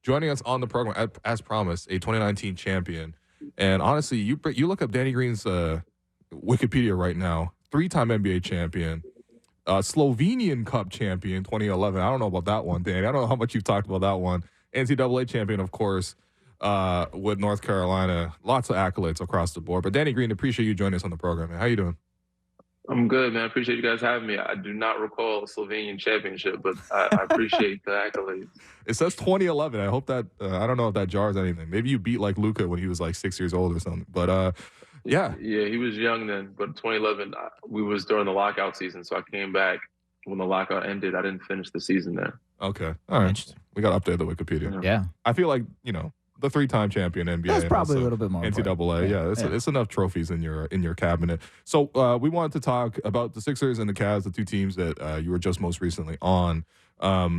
joining us on the program, as promised, a 2019 champion. And honestly, you look up Danny Green's Wikipedia right now, 3-time NBA champion, Slovenian Cup champion 2011. I don't know about that one, Danny. I don't know how much you've talked about that one. NCAA champion, of course, with North Carolina. Lots of accolades across the board. But Danny Green, appreciate you joining us on the program, man. How you doing? I'm good, man. I appreciate you guys having me. I do not recall a Slovenian championship, but I appreciate the accolades. It says 2011. I hope that I don't know if that jars anything. Maybe you beat like Luka when he was like 6 years old or something. But yeah, he was young then. But 2011, we was during the lockout season, so I came back when the lockout ended. I didn't finish the season there. Okay, all right. We got to update the Wikipedia. Yeah, I feel like the 3-time champion NBA. That's probably a little bit more NCAA. It's enough trophies in your cabinet. So we wanted to talk about the Sixers and the Cavs, the two teams that you were just most recently on.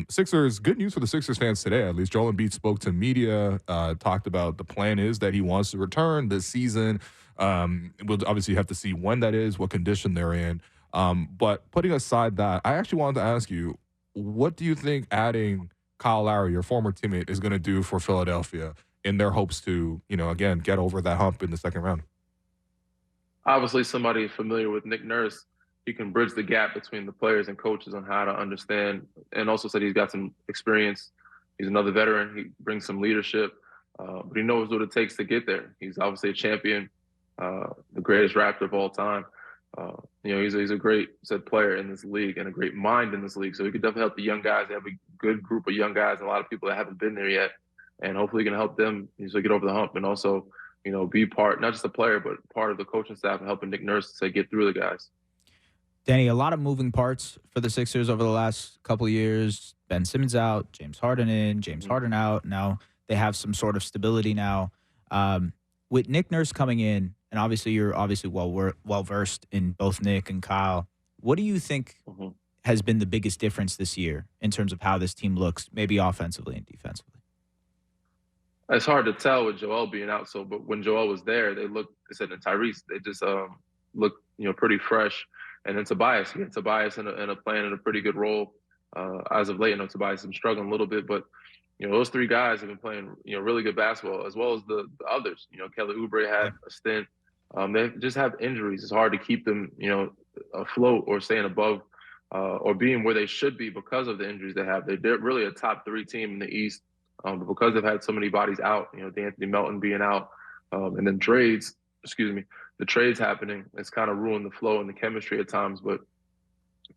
Sixers, good news for the Sixers fans today. At least Joel Embiid spoke to media, talked about the plan is that he wants to return this season. We'll obviously have to see when that is, what condition they're in. But putting aside that, I actually wanted to ask you, what do you think adding Kyle Lowry, your former teammate, is going to do for Philadelphia in their hopes to, again, get over that hump in the second round? Obviously, somebody familiar with Nick Nurse, he can bridge the gap between the players and coaches on how to understand, and also said he's got some experience. He's another veteran. He brings some leadership, but he knows what it takes to get there. He's obviously a champion, the greatest Raptor of all time. He's a great player in this league and a great mind in this league. So he could definitely help the young guys. They have a good group of young guys and a lot of people that haven't been there yet. And hopefully he can help them get over the hump and also, be part, not just a player, but part of the coaching staff and helping Nick Nurse to get through the guys. Danny, a lot of moving parts for the Sixers over the last couple of years. Ben Simmons out, James Harden in, James Harden out. Now they have some sort of stability now. With Nick Nurse coming in, and obviously you're well-versed in both Nick and Kyle, what do you think has been the biggest difference this year in terms of how this team looks, maybe offensively and defensively? It's hard to tell with Joel being out. But when Joel was there, and Tyrese, they just looked, pretty fresh. And then Tobias, in a playing in a pretty good role as of late. I know Tobias is struggling a little bit, but those three guys have been playing, really good basketball, as well as the others. Kelly Oubre had a stint. They just have injuries. It's hard to keep them, afloat or staying above or being where they should be because of the injuries they have. They're really a top 3 team in the East. But because they've had so many bodies out, D'Anthony Melton being out, and then the trades happening, it's kind of ruined the flow and the chemistry at times. But,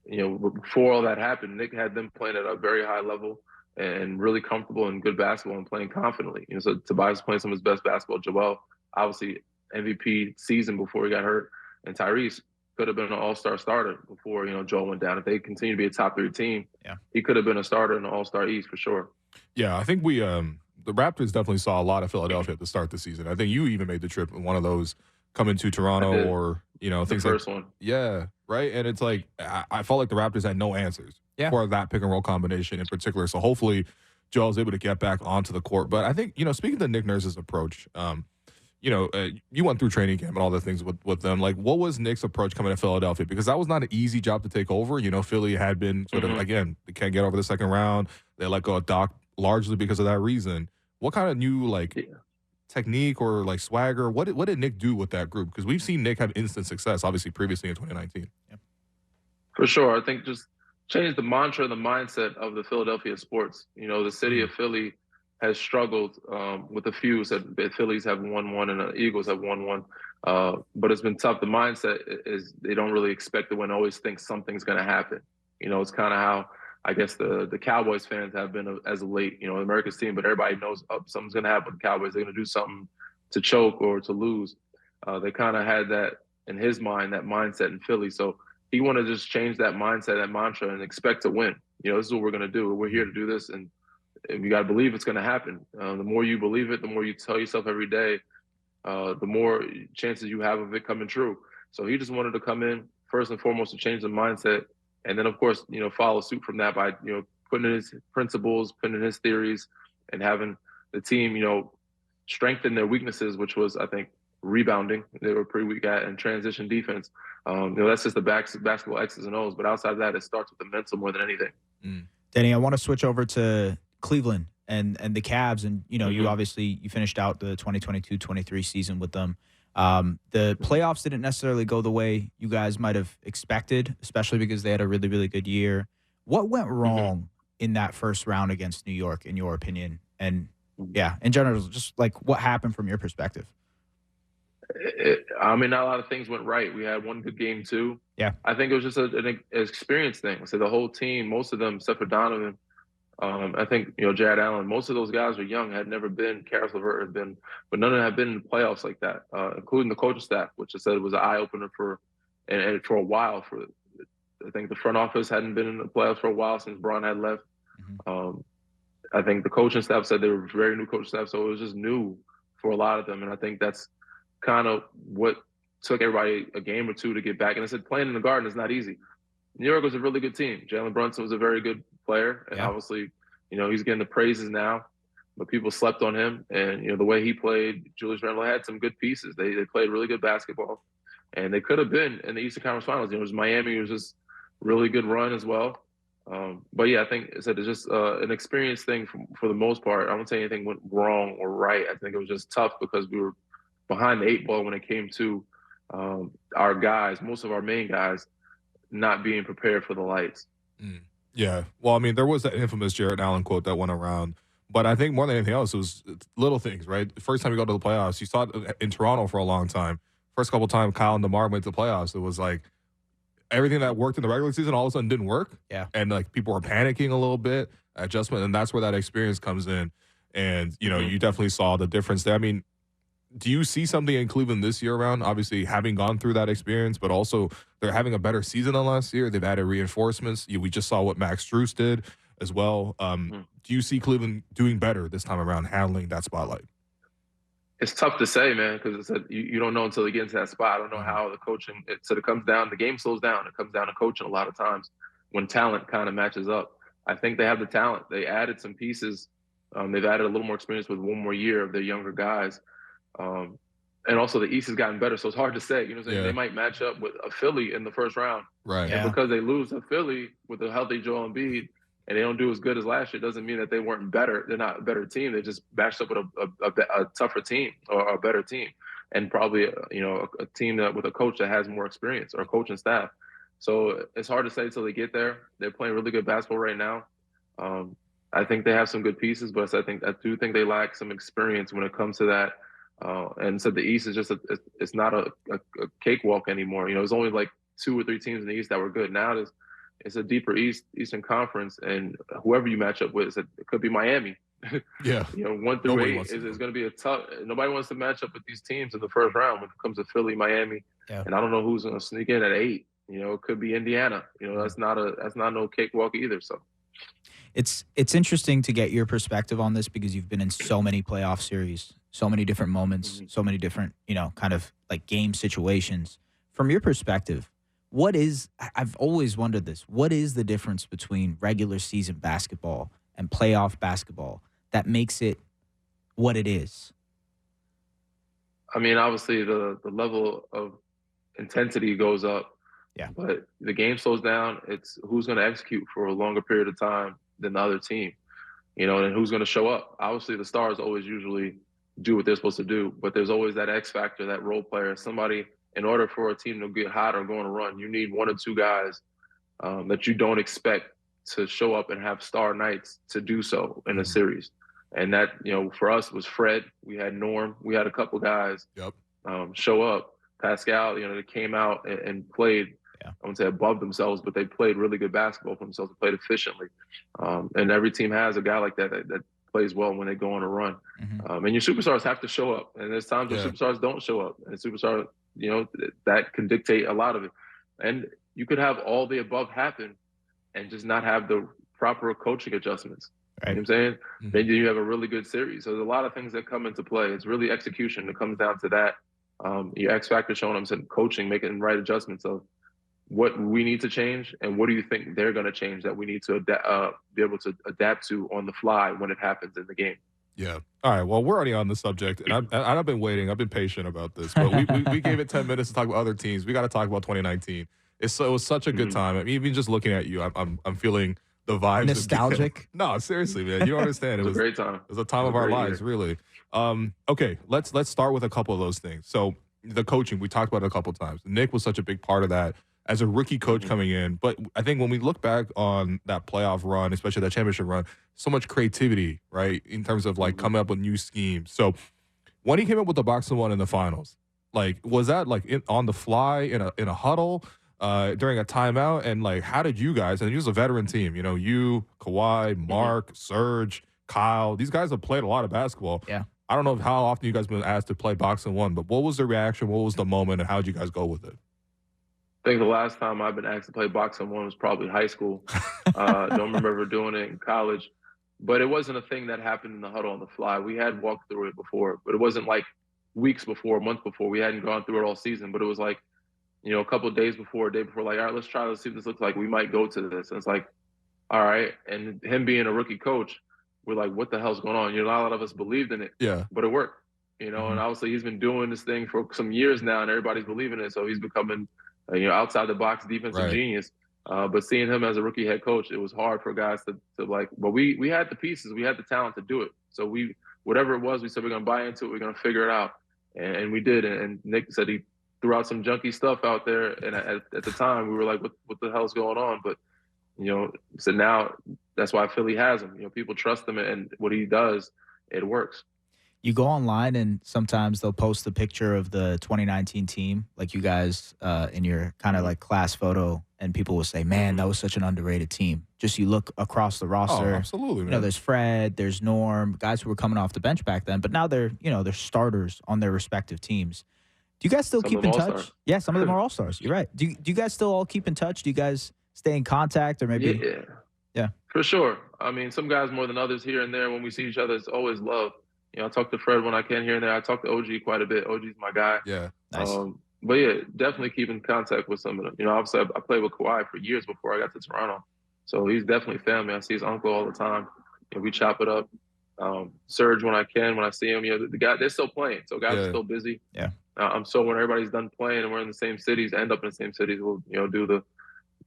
before all that happened, Nick had them playing at a very high level and really comfortable and good basketball and playing confidently. So Tobias playing some of his best basketball. Joel, obviously MVP season before he got hurt. And Tyrese could have been an all-star starter before, Joel went down. If they continue to be a top 3 team, he could have been a starter in the All-Star East for sure. Yeah, I think the Raptors definitely saw a lot of Philadelphia at the start of the season. I think you even made the trip in one of those coming to Toronto or, things the first one. Yeah, right? And it's like I felt like the Raptors had no answers for that pick-and-roll combination in particular. So hopefully Joel's able to get back onto the court. But I think, speaking to Nick Nurse's approach, you went through training camp and all the things with them. Like, what was Nick's approach coming to Philadelphia? Because that was not an easy job to take over. Philly had been sort of, again, they can't get over the second round. They let go of Doc largely because of that reason. What kind of new, technique or, swagger, what did Nick do with that group? Because we've seen Nick have instant success, obviously, previously in 2019. Yeah. For sure. I think just change the mantra and the mindset of the Philadelphia sports. The city of Philly has struggled with a few. Said the Phillies have won one and the Eagles have won one. But it's been tough. The mindset is they don't really expect to win, always think something's going to happen. It's kind of how I guess the Cowboys fans have been as of late, America's team, but everybody knows something's going to happen with the Cowboys. They're going to do something to choke or to lose. They kind of had that in his mind, that mindset in Philly. So he wanted to just change that mindset, that mantra, and expect to win. This is what we're going to do. We're here to do this, and you got to believe it's going to happen. The more you believe it, the more you tell yourself every day, the more chances you have of it coming true. So he just wanted to come in, first and foremost, to change the mindset. And then, of course, follow suit from that by, putting in his principles, putting in his theories, and having the team, strengthen their weaknesses, which was, I think, rebounding. They were pretty weak at, and transition defense. That's just the basketball X's and O's. But outside of that, it starts with the mental more than anything. Danny, I want to switch over to Cleveland and the Cavs, and you obviously you finished out the 2022-23 season with them. The playoffs didn't necessarily go the way you guys might have expected, especially because they had a really, really good year. What went wrong in that first round against New York, in your opinion? And yeah, in general, just like what happened from your perspective? I mean, not a lot of things went right. We had one good game too. Yeah, I think it was just an experience thing. So the whole team, most of them, except for Donovan, I think Jared Allen, most of those guys are young, had never been. Karis LeVert had been, but none of them have been in the playoffs like that, including the coaching staff, which I said was an eye opener and for a while. I think the front office hadn't been in the playoffs for a while since Braun had left. I think the coaching staff said they were very new coaching staff, so it was just new for a lot of them, and I think that's kind of what took everybody a game or two to get back. And I said, playing in the Garden is not easy. New York was a really good team. Jalen Brunson was a very good player, and obviously, he's getting the praises now, but people slept on him. And the way he played, Julius Randle had some good pieces. They played really good basketball, and they could have been in the Eastern Conference Finals. It was Miami, it was just really good run as well. But yeah, I think it's just an experience thing for the most part. I won't say anything went wrong or right. I think it was just tough because we were behind the 8 ball when it came to our guys, most of our main guys, not being prepared for the lights. Yeah. Well, I mean, there was that infamous Jared Allen quote that went around, but I think more than anything else, it was little things, right? The first time you go to the playoffs, you saw it in Toronto for a long time. First couple of times Kyle and DeMar went to the playoffs, it was like everything that worked in the regular season all of a sudden didn't work. Yeah. And like people were panicking a little bit, adjustment, and that's where that experience comes in. And, you definitely saw the difference there. I mean, do you see something in Cleveland this year around, obviously having gone through that experience, but also they're having a better season than last year? They've added reinforcements. We just saw what Max Strus did as well. Do you see Cleveland doing better this time around, handling that spotlight? It's tough to say, man, because you don't know until they get into that spot. I don't know how the coaching, it comes down, the game slows down. It comes down to coaching a lot of times when talent kind of matches up. I think they have the talent. They added some pieces. They've added a little more experience with one more year of their younger guys. And also the East has gotten better, so it's hard to say. You know what I'm saying? They might match up with a Philly in the first round. Right. And because they lose to Philly with a healthy Joel Embiid and they don't do as good as last year, doesn't mean that they weren't better. They're not a better team. They just matched up with a tougher team or a better team, and probably a team that with a coach that has more experience or a coaching staff. So it's hard to say until they get there. They're playing really good basketball right now. I think they have some good pieces, but I do think they lack some experience when it comes to that. And so the East is just it's not a cakewalk anymore. There's only like 2 or 3 teams in the East that were good. Now it's a deeper Eastern Conference, and whoever you match up with, it could be Miami. Yeah. 1 through 8 is going to be a tough. Nobody wants to match up with these teams in the first round when it comes to Philly, Miami, and I don't know who's going to sneak in at 8. It could be Indiana. That's not no cakewalk either. So. It's interesting to get your perspective on this because you've been in so many playoff series, so many different moments, so many different, kind of like game situations. From your perspective, I've always wondered this, what is the difference between regular season basketball and playoff basketball that makes it what it is? I mean, obviously the level of intensity goes up. Yeah. But the game slows down. It's who's going to execute for a longer period of time than the other team, and who's going to show up. Obviously, the stars always usually do what they're supposed to do, but there's always that X factor, that role player, somebody. In order for a team to get hot or go on a run, you need 1 or 2 guys that you don't expect to show up and have star nights to do so in a series. And that, for us was Fred. We had Norm. We had a couple guys show up. Pascal, they came out and played. I wouldn't say above themselves, but they played really good basketball for themselves. They played efficiently. And every team has a guy like that plays well when they go on a run. And your superstars have to show up. And there's times where superstars don't show up. And superstars, that can dictate a lot of it. And you could have all the above happen and just not have the proper coaching adjustments. Right. You know what I'm saying? Then you have a really good series. So there's a lot of things that come into play. It's really execution. It comes down to that. Your X factor showing them some coaching, making the right adjustments of what we need to change and what do you think they're going to change that we need to be able to adapt to on the fly when it happens in the game. Yeah. All right. Well, we're already on the subject, and I've been waiting. I've been patient about this, but we gave it 10 minutes to talk about other teams. We got to talk about 2019. It was such a good time. I mean, even just looking at you, I'm feeling the vibes. nostalgic. No, seriously, man. You don't understand. It was a great time. It was a time of our lives, really. Okay, let's start with a couple of those things. So the coaching, we talked about it a couple of times. Nick was such a big part of that as a rookie coach coming in. But I think when we look back on that playoff run, especially that championship run, so much creativity, right, in terms of like coming up with new schemes. So when he came up with the box and one in the finals, like was that like on the fly in a huddle during a timeout? And like how did you guys, and you was a veteran team, you know, you, Kawhi, Mark, Serge, Kyle, these guys have played a lot of basketball. Yeah. I don't know how often you guys been asked to play box and one, but what was the reaction? What was the moment, and how did you guys go with it? I think the last time I've been asked to play boxing one was probably high school. Don't remember ever doing it in college, but it wasn't a thing that happened in the huddle on the fly. We had walked through it before, but it wasn't like weeks before, months before. We hadn't gone through it all season, but it was like, you know, a couple of days before, a day before, like, all right, let's try to see what this looks like. We might go to this. And it's like, all right. And him being a rookie coach, we're like, what the hell's going on? You know, not a lot of us believed in it, but it worked, you know, and obviously he's been doing this thing for some years now and everybody's believing it. So he's becoming, you know, outside the box defensive genius. But seeing him as a rookie head coach, it was hard for guys to like, but we had the pieces, we had the talent to do it. So whatever it was, we said, we're going to buy into it. We're going to figure it out. And we did. And Nick said he threw out some junky stuff out there. And at the time we were like, what the hell's going on? But, you know, so now that's why Philly has him. You know, people trust him and what he does, it works. You go online and sometimes they'll post a picture of the 2019 team, like you guys in your kind of like class photo, and people will say, man, that was such an underrated team. Just you look across the roster. Oh, absolutely, man. You know, there's Fred, there's Norm, guys who were coming off the bench back then, but now they're starters on their respective teams. Do you guys still keep in touch? Yeah, some of them are all-stars. You're right. Do you guys still all keep in touch? Do you guys stay in contact or maybe? Yeah. For sure. I mean, some guys more than others here and there. When we see each other, it's always love. You know, I talk to Fred when I can here and there. I talk to OG quite a bit. OG's my guy. Yeah. Nice. But yeah, definitely keep in contact with some of them. You know, obviously I played with Kawhi for years before I got to Toronto. So he's definitely family. I see his uncle all the time. And we chop it up. Serge when I can, when I see him, you know, the guy, they're still playing. So guys are still busy. Yeah. I'm so when everybody's done playing and we're in the same cities, end up in the same cities, we'll, you know, do the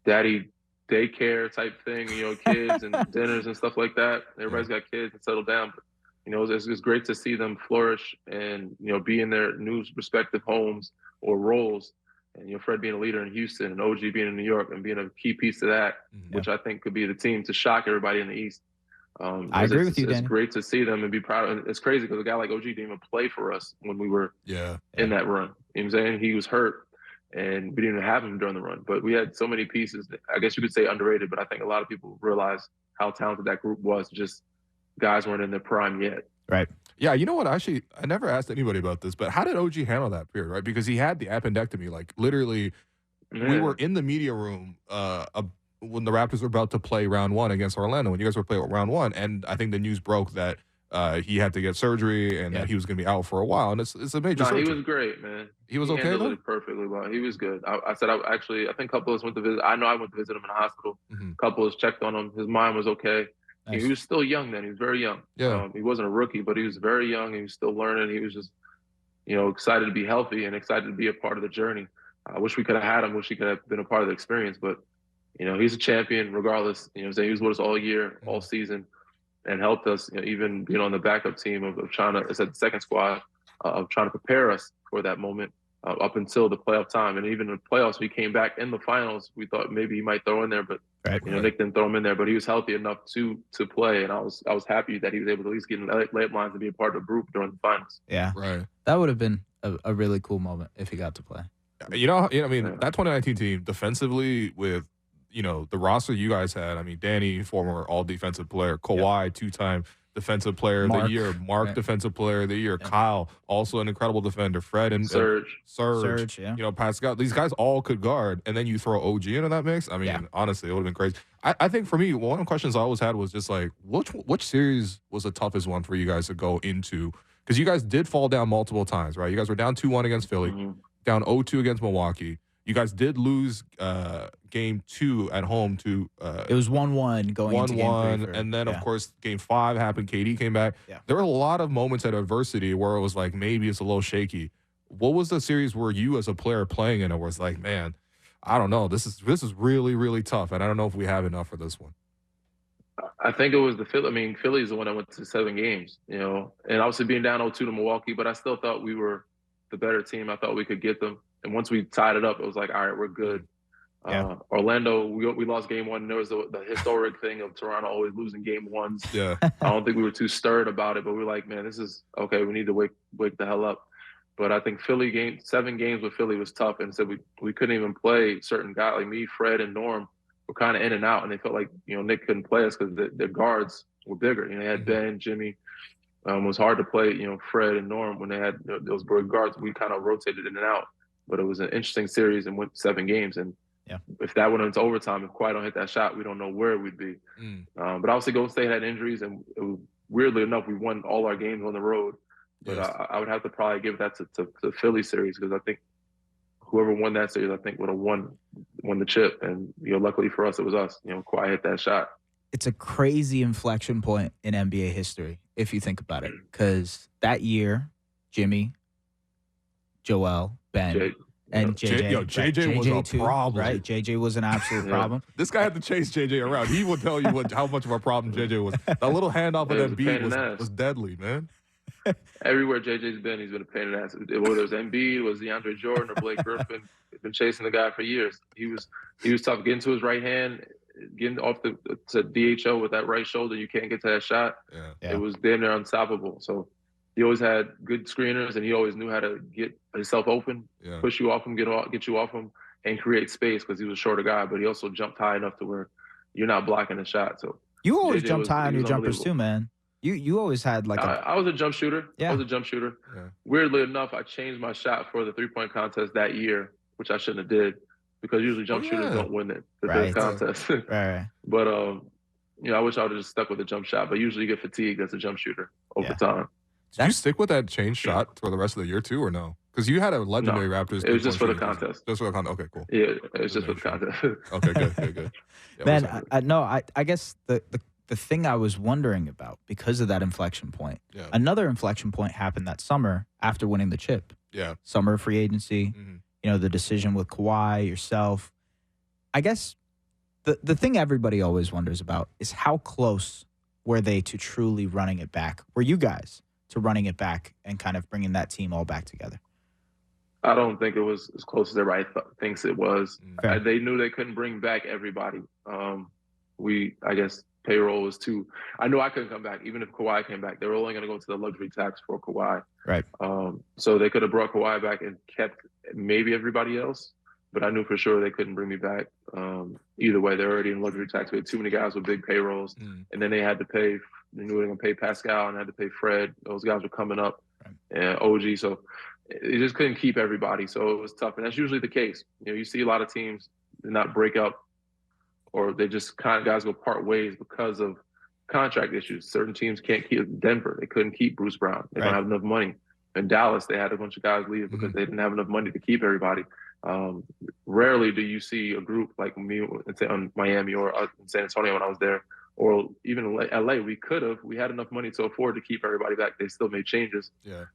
daddy daycare type thing, you know, kids and dinners and stuff like that. Everybody's got kids and settled down. But, you know, it's great to see them flourish and, you know, be in their new respective homes or roles. And, you know, Fred being a leader in Houston and OG being in New York and being a key piece to that, which I think could be the team to shock everybody in the East. I agree with you, Danny. It's great to see them and be proud. And it's crazy because a guy like OG didn't even play for us when we were in that run. You know what I'm saying? He was hurt and we didn't even have him during the run. But we had so many pieces. I guess you could say underrated, but I think a lot of people realize how talented that group was. Just guys weren't in their prime yet. Right. Yeah, you know what? Actually, I never asked anybody about this, but how did OG handle that period, right? Because he had the appendectomy. Like, literally, we were in the media room when the Raptors were about to play round one against Orlando, when you guys were playing round one, and I think the news broke that he had to get surgery and that he was going to be out for a while, and it's a major surgery. He was great, man. He was okay, though? It perfectly well. He was good. I said, I think a couple of us went to visit. I know I went to visit him in the hospital. A couple of us checked on him. His mind was okay. Nice. He was still young then. He was very young. Yeah. He wasn't a rookie, but he was very young. He was still learning. He was just, you know, excited to be healthy and excited to be a part of the journey. I wish we could have had him. Wish he could have been a part of the experience. But, you know, he's a champion regardless. You know what I'm saying? He was with us all year, all season, and helped us, you know, even being on the backup team of trying to, it's at the second squad, of trying to prepare us for that moment up until the playoff time. And even in the playoffs, we came back in the finals. We thought maybe he might throw in there, but you know, Nick didn't throw him in there, but he was healthy enough to play, and I was happy that he was able to at least get in the late lines and be a part of the group during the finals. Yeah, right. That would have been a really cool moment if he got to play. You know, I mean, that 2019 team defensively with, you know, the roster you guys had. I mean, Danny, former all defensive player, Kawhi, two-time defensive player of the year, Mark, defensive player of the year, Kyle, also an incredible defender, Fred and Serge, yeah. You know, Pascal, these guys all could guard, and then you throw OG into that mix. I mean, honestly, it would have been crazy. I think for me, one of the questions I always had was just like, which series was the toughest one for you guys to go into? Because you guys did fall down multiple times, right? You guys were down 2-1 against Philly, down 0-2 against Milwaukee. You guys did lose game 2 at home to it was 1-1 going into game 3. And then, of course, game 5 happened. KD came back. Yeah. There were a lot of moments at adversity where it was like, maybe it's a little shaky. What was the series where you as a player playing in it was like, man, I don't know. This is really, really tough, and I don't know if we have enough for this one. I think it was the Philly. I mean, Philly's the one that went to 7 games, you know, and obviously being down 0-2 to Milwaukee, but I still thought we were the better team. I thought we could get them. And once we tied it up, it was like, all right, we're good. Yeah. Orlando, we lost game 1. There was the historic thing of Toronto always losing game 1s. Yeah. I don't think we were too stirred about it, but we were like, man, this is okay. We need to wake the hell up. But I think 7 games with Philly was tough, and so we couldn't even play certain guys like me, Fred, and Norm were kind of in and out, and they felt like, you know, Nick couldn't play us because the guards were bigger. You know, they had Ben, Jimmy. It was hard to play, you know, Fred and Norm when they had those big guards. We kind of rotated in and out, but it was an interesting series and went 7 games. And if that went into overtime, if Kawhi don't hit that shot, we don't know where we'd be. But obviously, Golden State had injuries, and weirdly enough, we won all our games on the road. But I would have to probably give that to the Philly series, because I think whoever won that series, I think would have won the chip. And, you know, luckily for us, it was us. You know, Kawhi hit that shot. It's a crazy inflection point in NBA history, if you think about it, because that year, Jimmy, Joel, Ben, and JJ. JJ was a too, problem. Right? JJ was an absolute problem. This guy had to chase JJ around. He would tell you how much of a problem JJ was. That little handoff of that beat was deadly, man. Everywhere JJ's been, he's been a pain in the ass. Whether it was Embiid, it was DeAndre Jordan, or Blake Griffin, he's been chasing the guy for years. He was tough getting to his right hand, getting off to DHO with that right shoulder. You can't get to that shot. It was damn near unstoppable. So he always had good screeners, and he always knew how to get himself open, push you off him, get you off him, and create space, because he was a shorter guy, but he also jumped high enough to where you're not blocking the shot. So you always jumped high on your jumpers too, man. You always had like I was a jump shooter. I was a jump shooter. Weirdly enough, I changed my shot for the 3-point contest that year, which I shouldn't have did, because usually jump shooters don't win the contest. But you know, I wish I would have just stuck with the jump shot. But usually you get fatigued as a jump shooter over time. Did you stick with that change shot for the rest of the year too, or no? Because you had a legendary Raptors. It was just for the contest. Just for the contest. Okay, cool. Yeah, it was just for the contest. Okay, good. Yeah, man, I guess the thing I was wondering about, because of that inflection point, another inflection point happened that summer after winning the chip. Summer free agency, you know, the decision with Kawhi, yourself. I guess the thing everybody always wonders about is how close were they to truly running it back? Were you guys to running it back and kind of bringing that team all back together? I don't think it was as close as everybody thinks it was. They knew they couldn't bring back everybody. I guess payroll was too. I knew I couldn't come back. Even if Kawhi came back, they were only going to go to the luxury tax for Kawhi. Right. So they could have brought Kawhi back and kept maybe everybody else, but I knew for sure they couldn't bring me back. Either way, they're already in luxury tax. We had too many guys with big payrolls, and then they had to pay. They knew they were going to pay Pascal and had to pay Fred. Those guys were coming up, and OG. So they just couldn't keep everybody. So it was tough, and that's usually the case. You know, you see a lot of teams not break up, or they just kind of guys go part ways because of contract issues. Certain teams can't keep Denver. They couldn't keep Bruce Brown. They don't have enough money. In Dallas, they had a bunch of guys leave because they didn't have enough money to keep everybody. Rarely do you see a group like me in Miami or in San Antonio when I was there, or even in LA. We had enough money to afford to keep everybody back. They still made changes.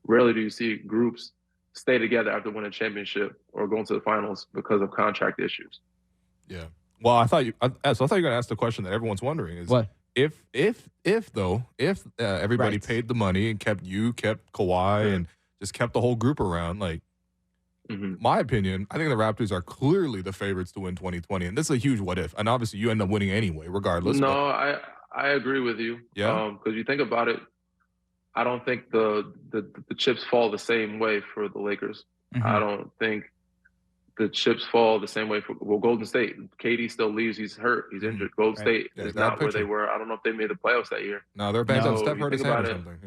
Rarely do you see groups stay together after winning a championship or going to the finals because of contract issues. Well, I thought you were going to ask the question that everyone's wondering is what if everybody paid the money and kept Kawhi and just kept the whole group around, like, my opinion, I think the Raptors are clearly the favorites to win 2020, and this is a huge what if. And obviously, you end up winning anyway, regardless. No, I agree with you. Because you think about it, I don't think the chips fall the same way for the Lakers. I don't think the chips fall the same way for Golden State. KD still leaves. He's hurt. He's injured. Golden State is not where they were. I don't know if they made the playoffs that year. No, they're banged up. Steph hurt his hand or something.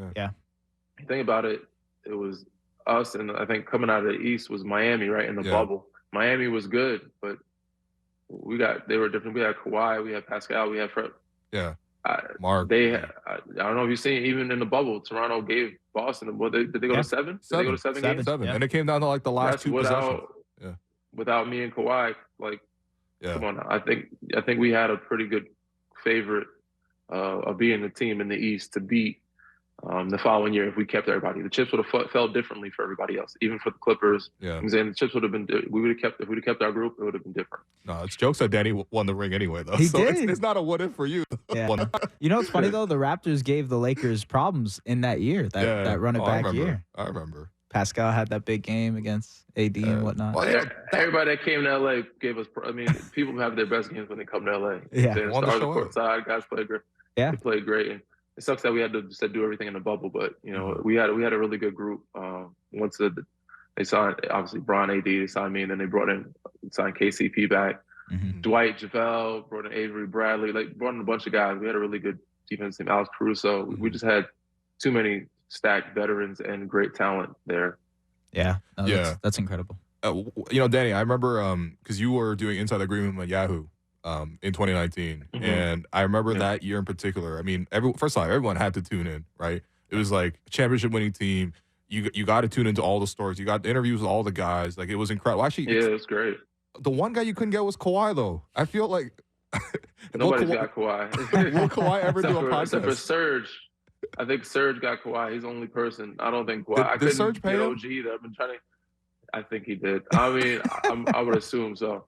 You think about it, it was us, and I think coming out of the East was Miami, right, in the bubble. Miami was good, but they were different. We had Kawhi, we had Pascal, we had Fred. Mark. I don't know if you've seen, even in the bubble, Toronto gave Boston. Did they go to 7? Did they go to 7 games? 7. And it came down to like the last two possessions. Without me and Kawhi, like, come on now. I think we had a pretty good favorite of being the team in the East to beat The following year, if we kept everybody, the chips would have fell differently for everybody else, even for the Clippers. Yeah. I'm saying the chips would have been. We would have kept if we'd have kept our group, it would have been different. No, it's jokes that Danny won the ring anyway, though. He so did. It's not a what if for you. Yeah. You know what's funny though? The Raptors gave the Lakers problems in that year. That run it back year. I remember. Pascal had that big game against AD and whatnot. Well, Everybody that came to LA gave us. I mean, people have their best games when they come to LA. Yeah. They started court side, guys played great. Yeah. They played great. And it sucks that we had to just do everything in the bubble, but you know, we had a really good group. Once they signed, obviously Bron, AD, they signed me, and then they signed KCP back. Mm-hmm. Dwight, JaVale, brought in Avery Bradley, brought in a bunch of guys. We had a really good defense team. Alex Caruso. Mm-hmm. We just had too many stacked veterans and great talent there. Yeah. No, that's incredible. Danny, I remember because you were doing Inside the Green Room at Yahoo in 2019, and I remember that year in particular. I mean, first of all, everyone had to tune in, right? It was like a championship-winning team. You got to tune into all the stories. You got interviews with all the guys. Like, it was incredible. Actually, it was great. The one guy you couldn't get was Kawhi, though. I feel like nobody's got Kawhi. Will Kawhi ever do a podcast? Except for Serge. I think Serge got Kawhi. He's the only person. I don't think Kawhi. Did Serge pay him? OG that I've been trying to. I think he did. I mean, I would assume so.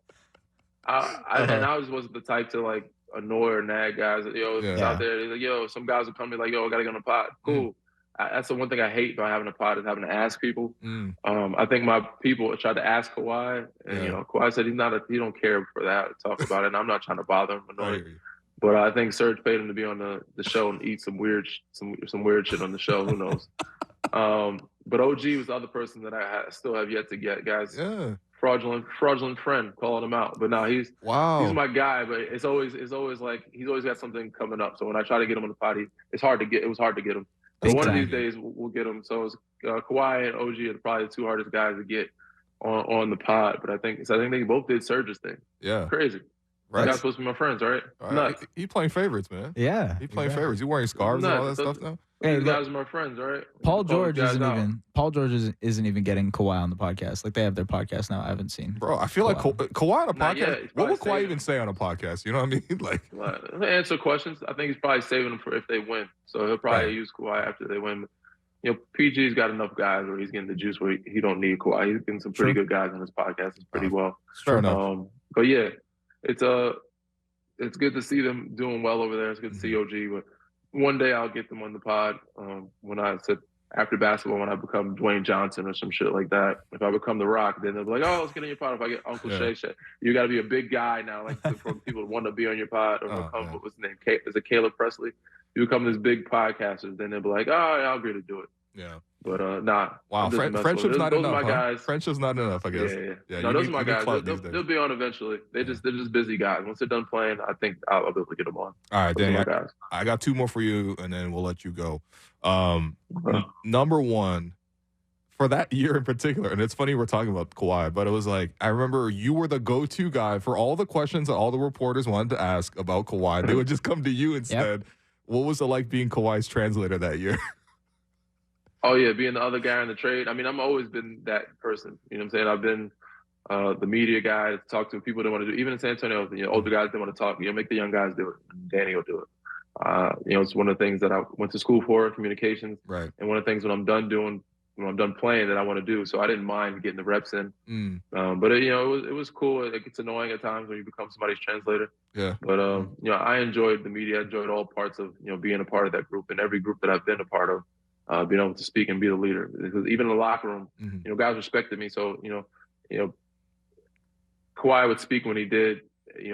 And I wasn't the type to annoy or nag guys. Out there. Like, some guys will come to me like, I gotta get on the pod. Cool. That's the one thing I hate about having a pod is having to ask people. I think my people tried to ask Kawhi, and Kawhi said he don't care for that to talk about it. And I'm not trying to bother him, annoy him. But I think Serge paid him to be on the show and eat some weird shit on the show. Who knows? But OG was the other person that I still have yet to get, guys. Yeah. Fraudulent friend, calling him out. But now he's my guy. But it's always like he's always got something coming up. So when I try to get him on the pod, it was hard to get him. But one of these days we'll get him. So it's Kawhi and OG are probably the two hardest guys to get on the pod. But I think they both did Serge's thing. Yeah, crazy. Right. You guys supposed to be my friends, right? Nuts. He playing favorites, man. Yeah, he playing favorites. You wearing scarves and all that stuff now. Hey, you guys are my friends, right? Paul George isn't even getting Kawhi on the podcast. Like, they have their podcast now. I haven't seen. Bro, I feel Kawhi. like Kawhi on a podcast. What would Kawhi even say on a podcast? You know what I mean? Like, answer questions. I think he's probably saving them for if they win. So he'll probably use Kawhi after they win. PG's got enough guys where he's getting the juice where he don't need Kawhi. He's getting some pretty good guys on his podcast. It's pretty well. Fair enough. But yeah, it's good to see them doing well over there. It's good to see OG. But one day I'll get them on the pod. When I said after basketball, when I become Dwayne Johnson or some shit like that. If I become The Rock, then they'll be like, let's get on your pod. If I get Uncle Shay, you got to be a big guy now, for people to want to be on your pod. Or become, what was his name? Is it Caleb Presley? You become this big podcaster, then they'll be like, I'll agree to do it. Yeah. But nah. Wow, friendship's not enough. My guys. Friendship's not enough, I guess. Yeah. No, those are my guys. They'll be on eventually. They're just busy guys. Once they're done playing, I think I'll be able to get them on. All right, Danny. I got two more for you, and then we'll let you go. Number one, for that year in particular, and it's funny we're talking about Kawhi, but it was like, I remember you were the go-to guy for all the questions that all the reporters wanted to ask about Kawhi. They would just come to you instead. Yep. What was it like being Kawhi's translator that year? Oh, yeah, being the other guy in the trade. I mean, I've always been that person. You know what I'm saying? I've been the media guy to talk to people that want to do. Even in San Antonio, older guys that want to talk. Make the young guys do it. Danny will do it. It's one of the things that I went to school for, communications. Right. And one of the things when I'm done playing that I want to do. So I didn't mind getting the reps in. But it was cool. It gets annoying at times when you become somebody's translator. Yeah. But I enjoyed the media. I enjoyed all parts of being a part of that group, and every group that I've been a part of. Being able to speak and be the leader, because even in the locker room, guys respected me. So Kawhi would speak when he did.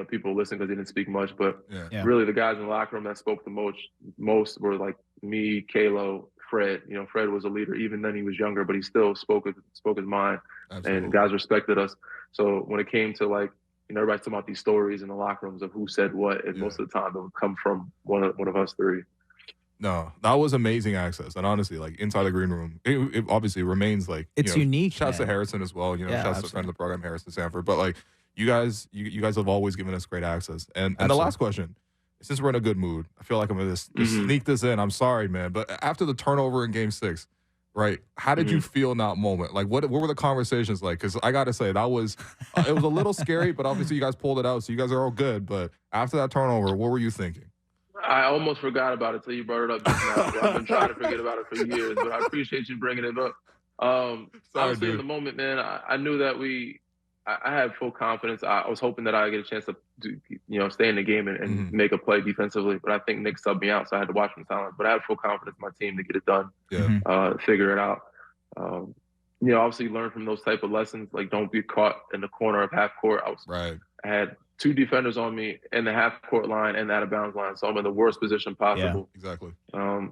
People listened because he didn't speak much, but really the guys in the locker room that spoke the most were like me, Kalo, Fred. Fred was a leader. Even then, he was younger, but he still spoke his mind. Absolutely. And guys respected us. So when it came to everybody's talking about these stories in the locker rooms of who said what, and most of the time it would come from one of us three. No, that was amazing access. And honestly, Inside the Green Room, it obviously remains it's unique. Shouts to Harrison as well. Shouts to friend of the program, Harrison Sanford. But you guys have always given us great access. And the last question, since we're in a good mood, I feel like I'm going to just sneak this in. I'm sorry, man. But after the turnover in Game 6, right, how did you feel in that moment? What were the conversations like? Because I got to say, that was it was a little scary, but obviously you guys pulled it out, so you guys are all good. But after that turnover, what were you thinking? I almost forgot about it till you brought it up just now. So I've been trying to forget about it for years, but I appreciate you bringing it up. Sorry, Obviously, in dude. the moment, man, I knew that I had full confidence. I was hoping that I get a chance to, stay in the game and make a play defensively. But I think Nick subbed me out, so I had to watch from silence. But I had full confidence in my team to get it done, figure it out. Obviously learn from those type of lessons. Like, don't be caught in the corner of half court. I had 2 defenders on me in the half court line and the out of bounds line, so I'm in the worst position possible. Yeah, exactly. So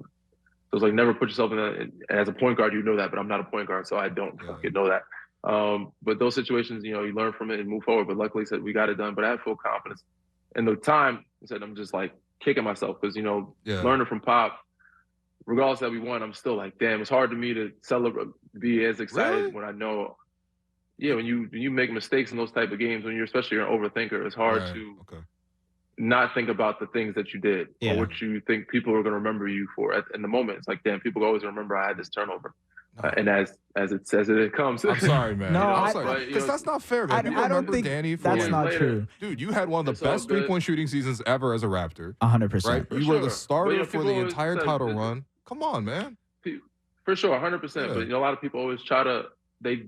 it's like, never put yourself in that. And as a point guard, you know that, but I'm not a point guard, so I don't fucking know that. But those situations, you learn from it and move forward. But luckily, said we got it done. But I had full confidence. And the time, I said, I'm just like kicking myself because learning from Pop, regardless that we won, I'm still like, damn, it's hard to me to celebrate, be as excited when I know. Yeah, when you make mistakes in those type of games, especially you're an overthinker, it's hard to not think about the things that you did or what you think people are going to remember you for. In the moment, it's like, damn, people always remember I had this turnover. And as it comes. I'm sorry, man. No, I'm sorry. Because that's not fair, man. I don't think Danny that's not true. Dude, you had one of the best three-point shooting seasons ever as a Raptor. 100%. Right? You were the starter for the entire title run. Come on, man. For sure, 100%. But a lot of people always they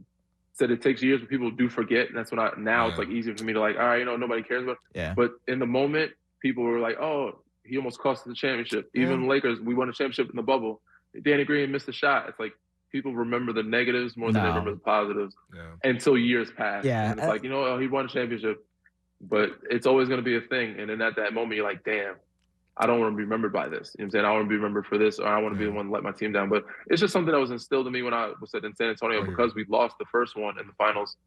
said it takes years, but people do forget. And that's when it's like easier for me to like, all right, nobody cares about it. Yeah. But in the moment, people were like, oh, he almost cost us the championship. Even Lakers, we won a championship in the bubble. Danny Green missed a shot. It's like, people remember the negatives more than they remember the positives until years pass. Yeah. And it's like, he won a championship, but it's always going to be a thing. And then at that moment, you're like, damn, I don't want to be remembered by this. You know what I'm saying? I want to be remembered for this, or I want to be the one to let my team down. But it's just something that was instilled in me when I was in San Antonio because we lost the first one in the finals.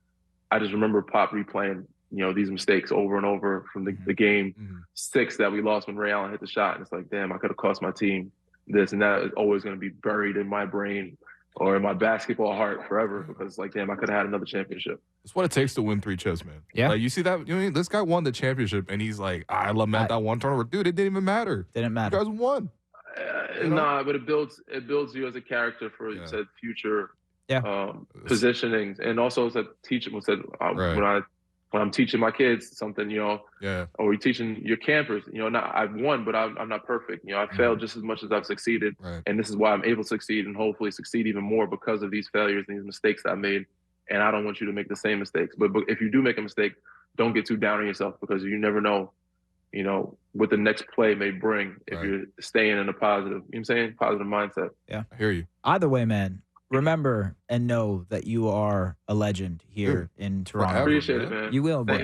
I just remember Pop replaying, these mistakes over and over from the game 6 that we lost when Ray Allen hit the shot. And it's like, damn, I could have cost my team this. And that is always going to be buried in my brain or in my basketball heart forever because, like, damn, I could have had another championship. It's what it takes to win 3 chips, man. Yeah. Like, you see that? This guy won the championship, and he's like, I lament that one turnover. Dude, it didn't even matter. Didn't matter. You guys won. Nah, but it builds you as a character for future positionings. And also, said when I'm teaching my kids something, or you're teaching your campers, I've won, but I'm not perfect. I failed just as much as I've succeeded. Right. And this is why I'm able to succeed and hopefully succeed even more because of these failures and these mistakes that I made. And I don't want you to make the same mistakes. But if you do make a mistake, don't get too down on yourself because you never know, what the next play may bring if you're staying in a positive, positive mindset. Yeah, I hear you. Either way, man. Remember and know that you are a legend here in Toronto. I appreciate it, man. You will, bro.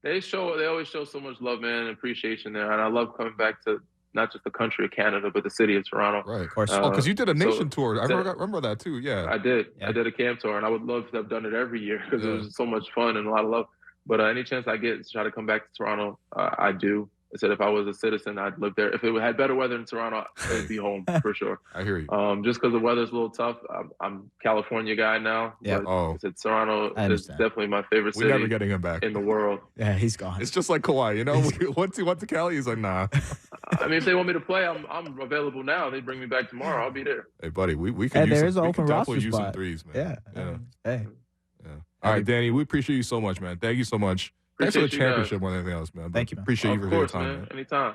They always show so much love, man, and appreciation there. And I love coming back to not just the country of Canada, but the city of Toronto. Right, of course. Because you did a nation tour. I remember that too. Yeah, I did. Yeah. I did a camp tour, and I would love to have done it every year because it was so much fun and a lot of love. But any chance I get to try to come back to Toronto, I do. I said if I was a citizen, I'd live there. If it had better weather in Toronto, I'd be home for sure. I hear you. Just because the weather's a little tough. I'm a California guy now. Yeah. I said Toronto is definitely my favorite city. We're never getting him back in the world. Yeah, he's gone. It's just like Kawhi. Once he went to Cali, he's like, nah. I mean, if they want me to play, I'm available now. They bring me back tomorrow. I'll be there. Hey, buddy, we can use there is an open roster use some spot. threes, man. Yeah. Hey. Yeah. All right, Danny, we appreciate you so much, man. Thank you so much. Thanks for the championship more than anything else, man. Thank you, man. Appreciate you for your time, man. Anytime.